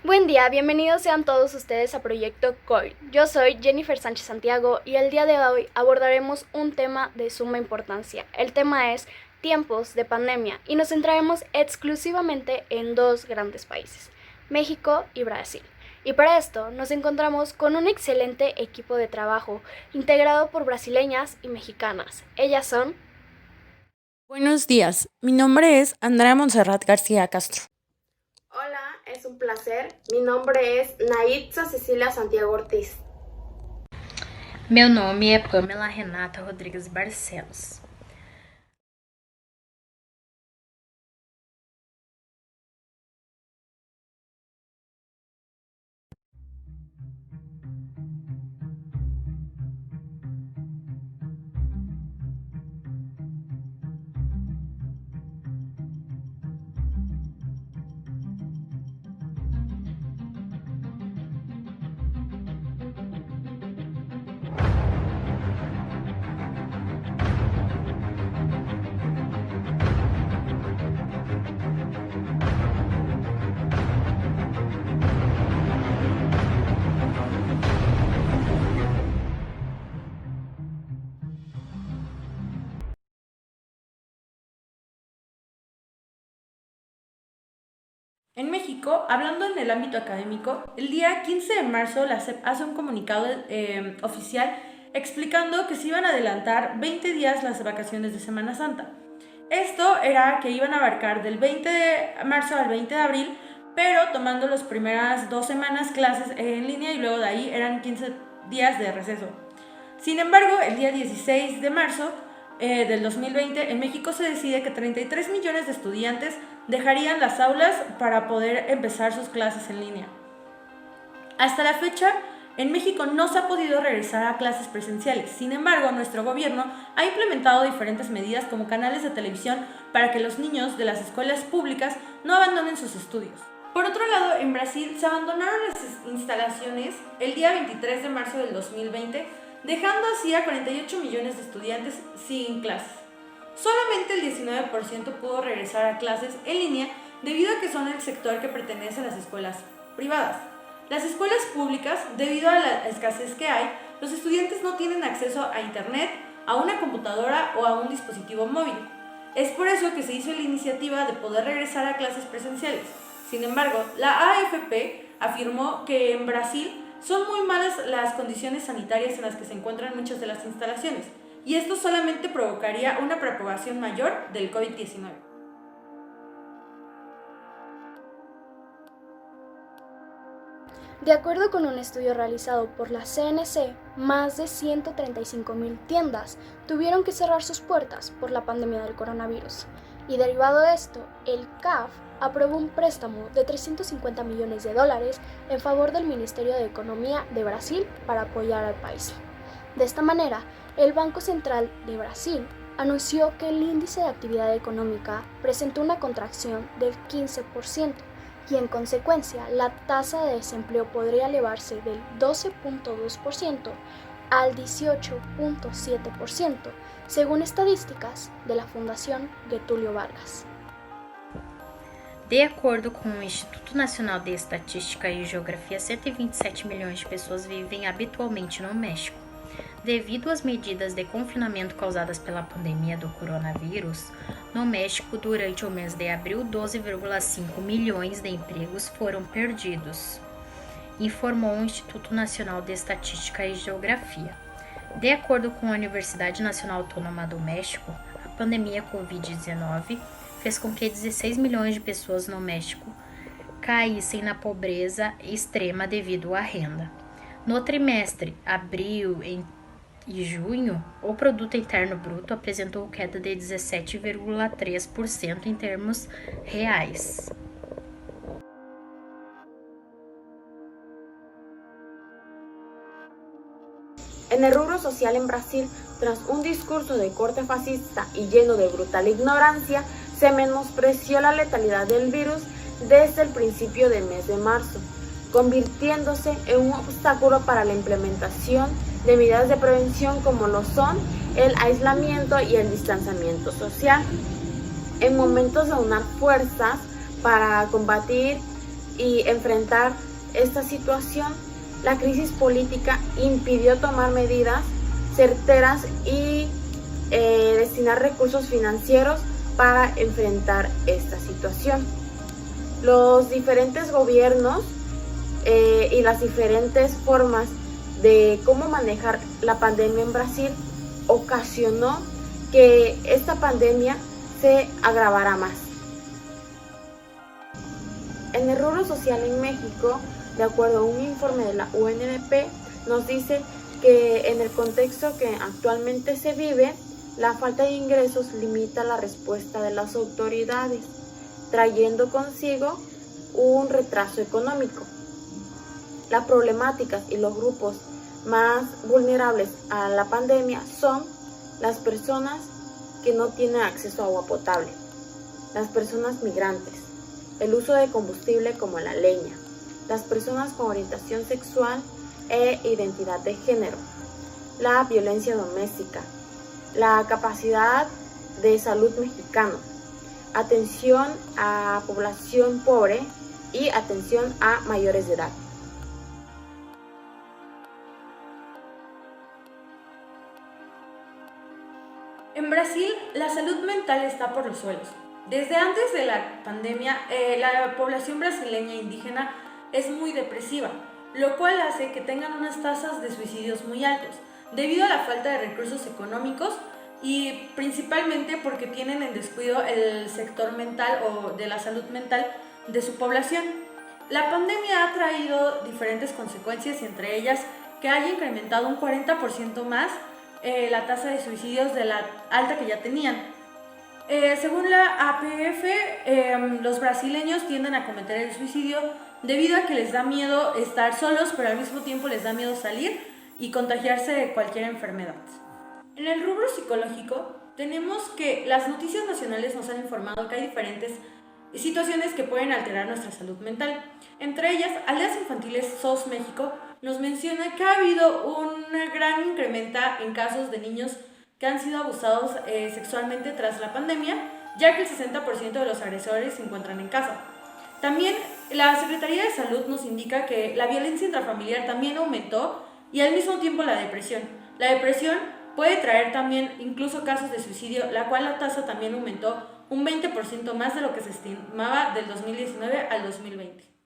Buen día, bienvenidos sean todos ustedes a Proyecto COIL. Yo soy Jennifer Sánchez Santiago y el día de hoy abordaremos un tema de suma importancia. El tema es tiempos de pandemia y nos centraremos exclusivamente en dos grandes países, México y Brasil. Y para esto nos encontramos con un excelente equipo de trabajo integrado por brasileñas y mexicanas. Ellas son... Buenos días, mi nombre es Andrea Montserrat García Castro. Hola, es un placer. Mi nombre es Naitza Cecília Santiago Ortiz. Meu nome é Pamela Renata Rodrigues Barcelos. En México, hablando en el ámbito académico, el día 15 de marzo la SEP hace un comunicado oficial explicando que se iban a adelantar 20 días las vacaciones de Semana Santa. Esto era que iban a abarcar del 20 de marzo al 20 de abril, pero tomando las primeras 2 semanas clases en línea y luego de ahí eran 15 días de receso. Sin embargo, el día 16 de marzo del 2020, en México se decide que 33 millones de estudiantes dejarían las aulas para poder empezar sus clases en línea. Hasta la fecha, en México no se ha podido regresar a clases presenciales. Sin embargo, nuestro gobierno ha implementado diferentes medidas como canales de televisión para que los niños de las escuelas públicas no abandonen sus estudios. Por otro lado, en Brasil se abandonaron las instalaciones el día 23 de marzo del 2020, dejando así a 48 millones de estudiantes sin clases. Solamente el 19% pudo regresar a clases en línea debido a que son el sector que pertenece a las escuelas privadas. Las escuelas públicas, debido a la escasez que hay, los estudiantes no tienen acceso a internet, a una computadora o a un dispositivo móvil. Es por eso que se hizo la iniciativa de poder regresar a clases presenciales. Sin embargo, la AFP afirmó que en Brasil son muy malas las condiciones sanitarias en las que se encuentran muchas de las instalaciones, y esto solamente provocaría una propagación mayor del COVID-19. De acuerdo con un estudio realizado por la CNC, más de 135,000 tiendas tuvieron que cerrar sus puertas por la pandemia del coronavirus. Y derivado de esto, el CAF aprobó un préstamo de $350 millones en favor del Ministerio de Economía de Brasil para apoyar al país. De esta manera, el Banco Central de Brasil anunció que el índice de actividad económica presentó una contracción del 15%, y en consecuencia la tasa de desempleo podría elevarse del 12.2% al 18.7%, según estadísticas de la Fundación Getúlio Vargas. De acordo com o Instituto Nacional de Estatística e Geografia, 127 milhões de pessoas vivem habitualmente no México. Devido às medidas de confinamento causadas pela pandemia do coronavírus, no México, durante o mês de abril, 12,5 milhões de empregos foram perdidos, informou o Instituto Nacional de Estatística e Geografia. De acordo com a Universidade Nacional Autônoma do México, a pandemia Covid-19 fez com que 16 milhões de pessoas no México caíssem na pobreza extrema devido à renda. No trimestre abril e junho, o Produto Interno Bruto apresentou queda de 17,3% em termos reais. En el rubro social en Brasil, tras un discurso de corte fascista y lleno de brutal ignorancia, se menospreció la letalidad del virus desde el principio del mes de marzo, convirtiéndose en un obstáculo para la implementación de medidas de prevención como lo son el aislamiento y el distanciamiento social. En momentos de unar fuerzas para combatir y enfrentar esta situación, la crisis política impidió tomar medidas certeras y destinar recursos financieros para enfrentar esta situación. Los diferentes gobiernos y las diferentes formas de cómo manejar la pandemia en Brasil ocasionó que esta pandemia se agravara más. En el rubro social en México, de acuerdo a un informe de la UNDP, nos dice que en el contexto que actualmente se vive, la falta de ingresos limita la respuesta de las autoridades, trayendo consigo un retraso económico. Las problemáticas y los grupos más vulnerables a la pandemia son las personas que no tienen acceso a agua potable, las personas migrantes, el uso de combustible como la leña, las personas con orientación sexual e identidad de género, la violencia doméstica, la capacidad de salud mexicano, atención a población pobre y atención a mayores de edad. En Brasil, la salud mental está por los suelos. Desde antes de la pandemia, la población brasileña indígena es muy depresiva, lo cual hace que tengan unas tasas de suicidios muy altos, debido a la falta de recursos económicos y principalmente porque tienen en descuido el sector mental o de la salud mental de su población. La pandemia ha traído diferentes consecuencias y entre ellas que haya incrementado un 40% más la tasa de suicidios de la alta que ya tenían. Según la APF, los brasileños tienden a cometer el suicidio debido a que les da miedo estar solos, pero al mismo tiempo les da miedo salir y contagiarse de cualquier enfermedad. En el rubro psicológico, tenemos que las noticias nacionales nos han informado que hay diferentes situaciones que pueden alterar nuestra salud mental. Entre ellas, Aldeas Infantiles SOS México nos menciona que ha habido una gran incremento en casos de niños que han sido abusados sexualmente tras la pandemia, ya que el 60% de los agresores se encuentran en casa. También la Secretaría de Salud nos indica que la violencia intrafamiliar también aumentó y al mismo tiempo la depresión. La depresión puede traer también incluso casos de suicidio, la cual la tasa también aumentó un 20% más de lo que se estimaba del 2019 al 2020.